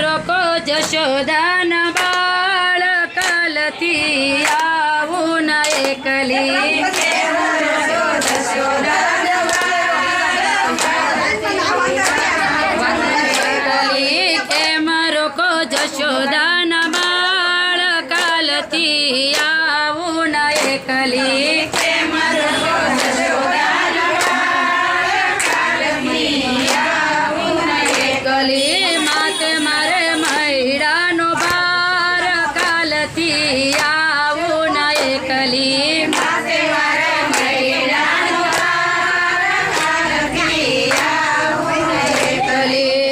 રોકો જશોદાના બાળ કાલથી આવું ન એકલી કેમ રોકો જશોદાના બાળ કાલથી આવું ન એકલી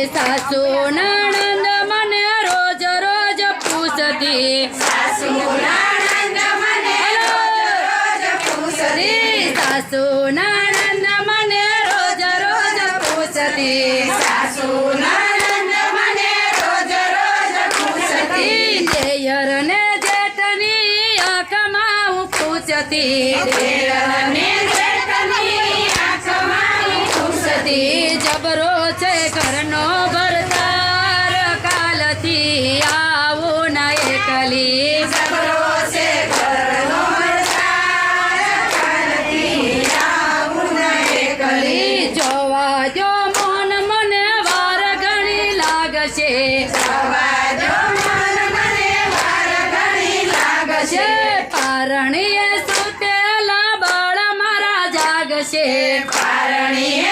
સાસુ નણંદ મને રોજ રોજ પૂછતી સાસુ નણંદ મને રોજ રોજ પૂછતી સાસુ નણંદ મને રોજ રોજ પૂછતી સાસુ નણંદ મને રોજ રોજ પૂછતી દેયર ને જેઠની આંખમાં હું પૂછતી દેયર ને જેઠની આંખમાં હું પૂછતી જબરો છે ઘરનો ભરતાર કાલથી આવું ન એકલી જબરો છે ઘરનો ભરતાર કાલથી આવું ન એકલી જોવા જો મન મને વાર ઘણી લાગશે જોવા જો મન મને વાર ઘણી લાગશે પારણીએ સુતેલા બાળ મારા જાગશે પારણીએ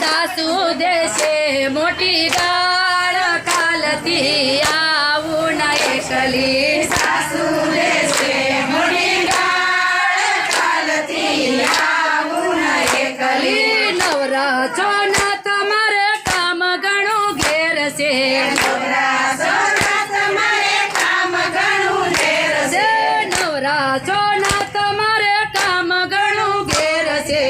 સાસુ દેશે મોટી ગાળ કાલથી આવું ન એકલી સાસુ દેશે મોટી ગાળ કાલથી આવું ન એકલી નવરા છો ના તમારે કામ ઘણું ઘેર છે નવરા છો ના તમારે કામ ઘણું ઘેર છે નવરા છો ના તમારે કામ ઘણું ઘેર છે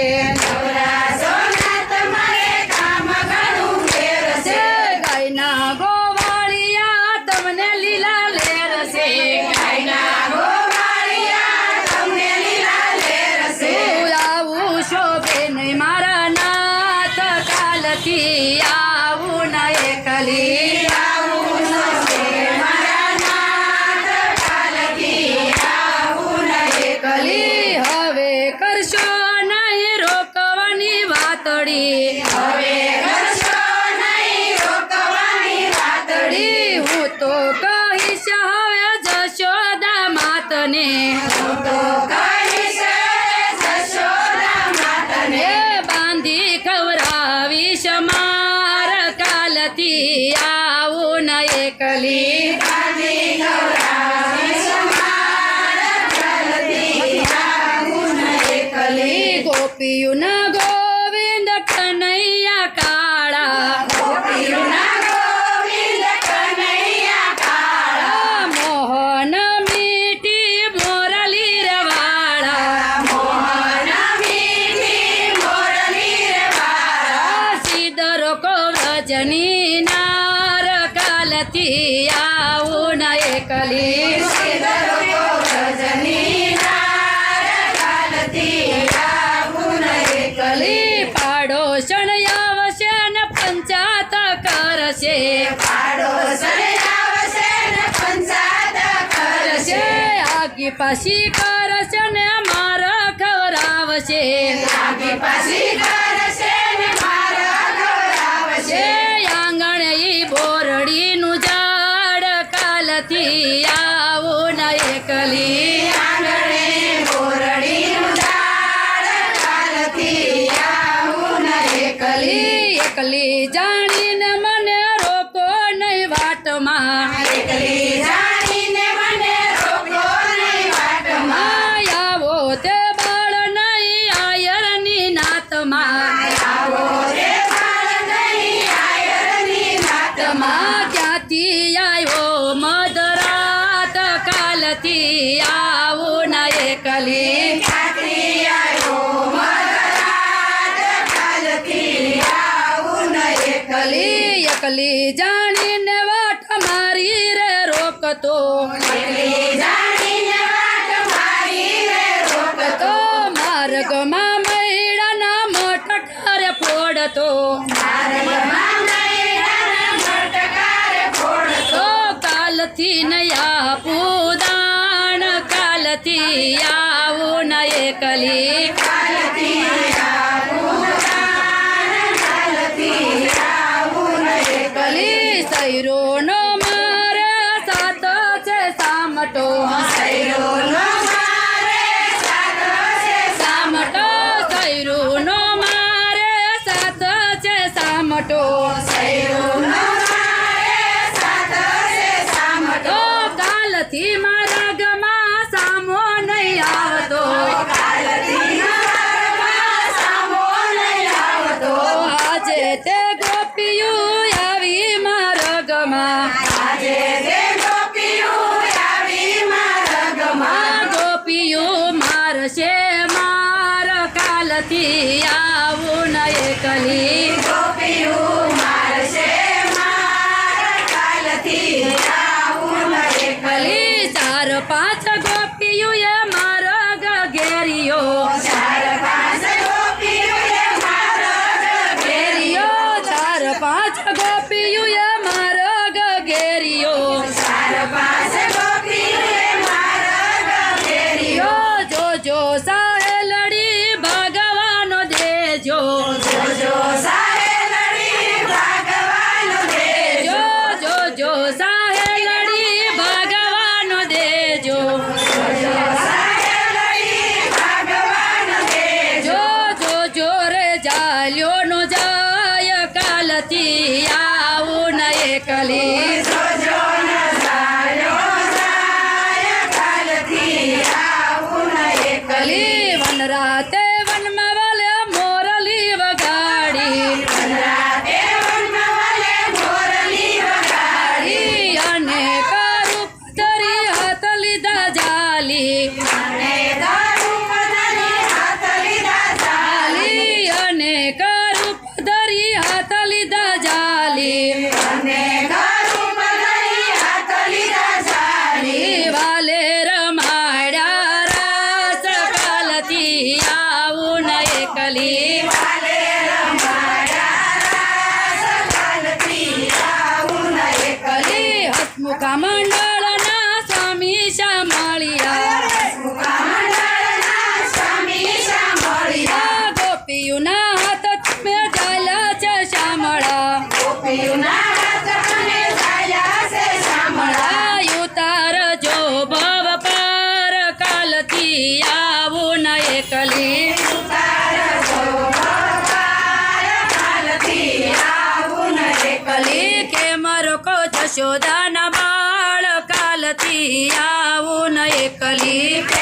આવું ન એકલી આવું મારા નાથ કાલથી આવું ન એકલી હવે કરશો નહીં રોકવાની વાતડી હવે કરશો નહીં રોકવાની વાતડી હું તો કહીશ હવે જશોદા માતને હું તો કહીશ જશોદા માતને બાંધી ખવડાવીશ માર કાલથી આવું ન એકલી બાંધી ખવડાવીશ માર કાલથી આવું ન એકલી ગોપીયું ના ગોવિંદ કનૈયા કાળા ગોપીયું ના ગોવિંદ કનૈયા કાળા મોહન મીઠી મોરલી રવાળા મોહન મીઠી મોરલી રવાળા સીધર કો વ્રજની નાર કાલથી આવું ન એકલી સીધર કો વ્રજની નાર કાલથી આવું ન એકલી પાડોશણ આવશે ને પંચાત કરશે પાડોશણ આવશે ને પંચાત કરશે આગી પાછી કરશે ને મારા ખવડાવશે આગી પાછી કરશે ને મારા ખવડાવશે આંગણ ઈ બોરડીનું ઝાડ કાલથી આવું ન એકલી આંગણે બોરડીનું ઝાડ કાલથી આવું ન એકલી એકલી જાણીને મને રોકો નહીં વાટમાં એકલી જાણીને મને રોકો નહીં વાટમાં આવો તે બાળ નહીં આયરની નાતમાં આવો તે બાળ નહીં આયરની નાતમાં ક્યાંથી આવ્યો મધરાત કાલથી આવું ન એકલી ક્યાંથી આવ્યો મધરાત કાલથી આવું ન એકલી એકલી જાણીને વાટ મારી રે રોકતો એકલી જાણીને વાટ મારી રે રોકતો માર્ગમાં મૈડાના મોટો ઠારે ફોડતો માર્ગમાં કાલથી ન આપું દાણ કાલથી આવું ન એકલી એકલી સૈરોનો મારે સાથ છે સામટો સામટો સૈરોનો મારે સાથ છે સામટો કાલથી મારા ગમાં સામો નહીં આવતો આજે તે ગોપિયું આવી મારા ગમાં ગોપિયું મારશે માર કાલથી આવું ન એકલી એકલી ચાર પાંચ ગોપિયું એ મારો ઘેરિયો ચાર પાંચ ગોપિયું એ મારો ઘેરિયો જોજો સાહેલડી ભગવાન દેજો જોજો સાહેલડી ભગવાન દેજો જો રે જાલ્યો નો જાય કાલથી આવું ન એકલી એકલી વન રાતે વનમાં વાલે મોરલી વગાડી અને રૂપ ધરી હાથ લીધા જાલી અને રૂપ ધરી હાથ લીધા જાલી વાલે રમાડ્યા રાસ કાલથી આવું ન એકલી એકલી હસમુખા મંડળના સ્વામી સાંભળ્યા ગોપીઓના હાથ તમે ઝાલ્યા છે શામળા ઉતાર જો ભવ પાર કાલથી આવું ન એકલી એકલી કેમ રોકો જશોદાના બાળ કાલથી આવું ન એકલી